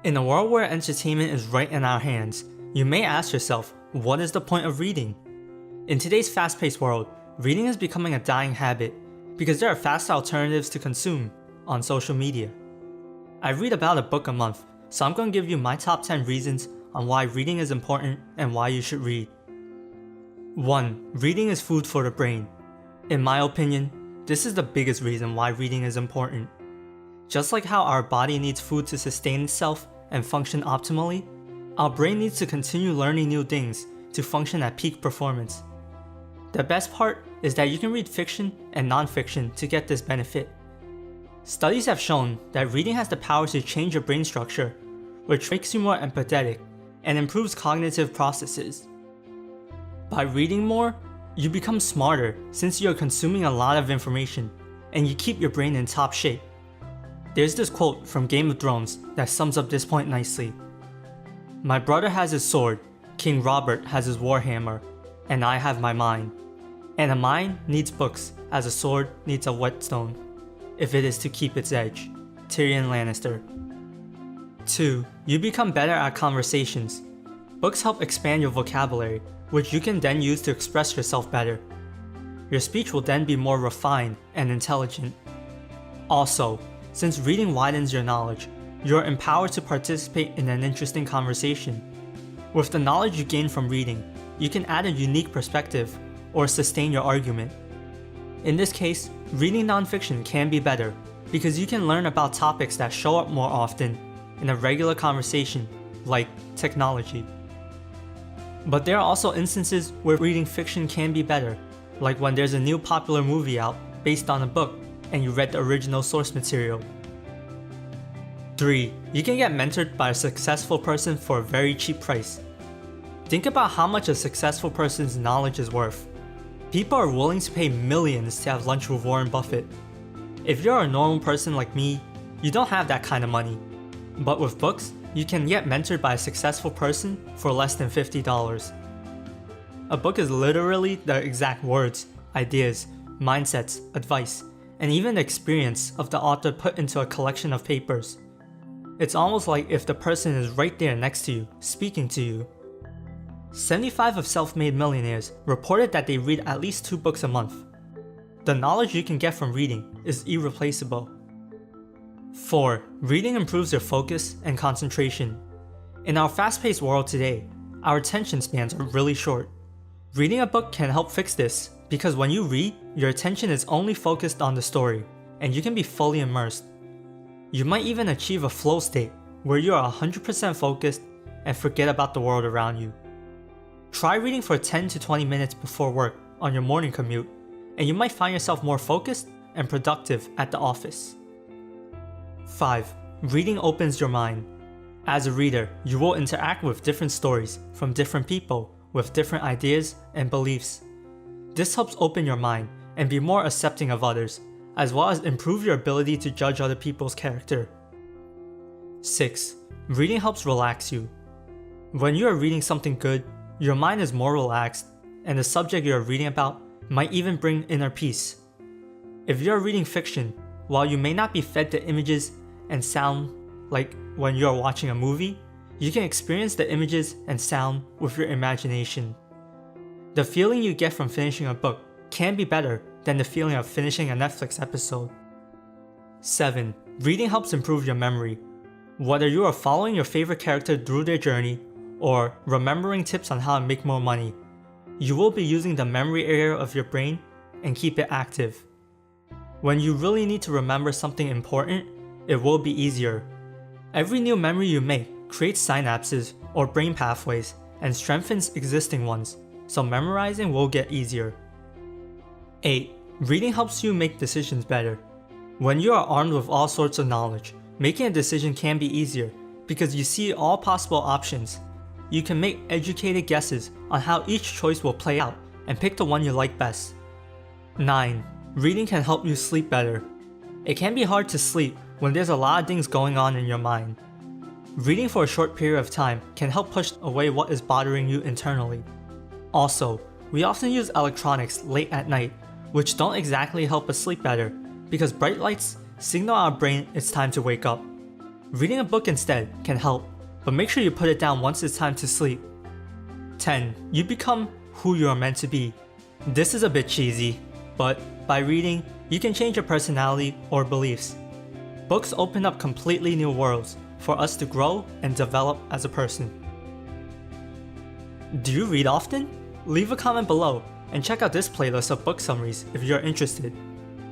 In a world where entertainment is right in our hands, you may ask yourself, what is the point of reading? In today's fast-paced world, reading is becoming a dying habit because there are fast alternatives to consume on social media. I read about a book a month, so I'm going to give you my top 10 reasons on why reading is important and why you should read. 1. Reading is food for the brain. In my opinion, this is the biggest reason why reading is important. Just like how our body needs food to sustain itself and function optimally, our brain needs to continue learning new things to function at peak performance. The best part is that you can read fiction and non-fiction to get this benefit. Studies have shown that reading has the power to change your brain structure, which makes you more empathetic and improves cognitive processes. By reading more, you become smarter since you're consuming a lot of information and you keep your brain in top shape. There's this quote from Game of Thrones that sums up this point nicely. My brother has his sword, King Robert has his warhammer, and I have my mind. And a mind needs books as a sword needs a whetstone, if it is to keep its edge. Tyrion Lannister. 2. You become better at conversations. Books help expand your vocabulary, which you can then use to express yourself better. Your speech will then be more refined and intelligent. Also, since reading widens your knowledge, you're empowered to participate in an interesting conversation. With the knowledge you gain from reading, you can add a unique perspective or sustain your argument. In this case, reading nonfiction can be better because you can learn about topics that show up more often in a regular conversation, like technology. But there are also instances where reading fiction can be better, like when there's a new popular movie out based on a book and you read the original source material. 3. You can get mentored by a successful person for a very cheap price. Think about how much a successful person's knowledge is worth. People are willing to pay millions to have lunch with Warren Buffett. If you're a normal person like me, you don't have that kind of money. But with books, you can get mentored by a successful person for less than $50. A book is literally the exact words, ideas, mindsets, advice, and even the experience of the author put into a collection of papers. It's almost like if the person is right there next to you, speaking to you. 75 of self-made millionaires reported that they read at least 2 books a month. The knowledge you can get from reading is irreplaceable. 4. Reading improves your focus and concentration. In our fast-paced world today, our attention spans are really short. Reading a book can help fix this because when you read, your attention is only focused on the story and you can be fully immersed. You might even achieve a flow state where you are 100% focused and forget about the world around you. Try reading for 10 to 20 minutes before work on your morning commute and you might find yourself more focused and productive at the office. 5. Reading opens your mind. As a reader, you will interact with different stories from different people with different ideas and beliefs. This helps open your mind and be more accepting of others, as well as improve your ability to judge other people's character. 6. Reading helps relax you. When you are reading something good, your mind is more relaxed, and the subject you are reading about might even bring inner peace. If you are reading fiction, while you may not be fed the images and sound like when you are watching a movie, you can experience the images and sound with your imagination. The feeling you get from finishing a book can be better than the feeling of finishing a Netflix episode. 7. Reading helps improve your memory. Whether you are following your favorite character through their journey or remembering tips on how to make more money, you will be using the memory area of your brain and keep it active. When you really need to remember something important, it will be easier. Every new memory you make creates synapses or brain pathways and strengthens existing ones, so memorizing will get easier. 8. Reading helps you make decisions better. When you are armed with all sorts of knowledge, making a decision can be easier because you see all possible options. You can make educated guesses on how each choice will play out and pick the one you like best. 9. Reading can help you sleep better. It can be hard to sleep when there's a lot of things going on in your mind. Reading for a short period of time can help push away what is bothering you internally. Also, we often use electronics late at night, which don't exactly help us sleep better because bright lights signal our brain it's time to wake up. Reading a book instead can help, but make sure you put it down once it's time to sleep. 10. You become who you are meant to be. This is a bit cheesy, but by reading, you can change your personality or beliefs. Books open up completely new worlds for us to grow and develop as a person. Do you read often? Leave a comment below and check out this playlist of book summaries if you're interested.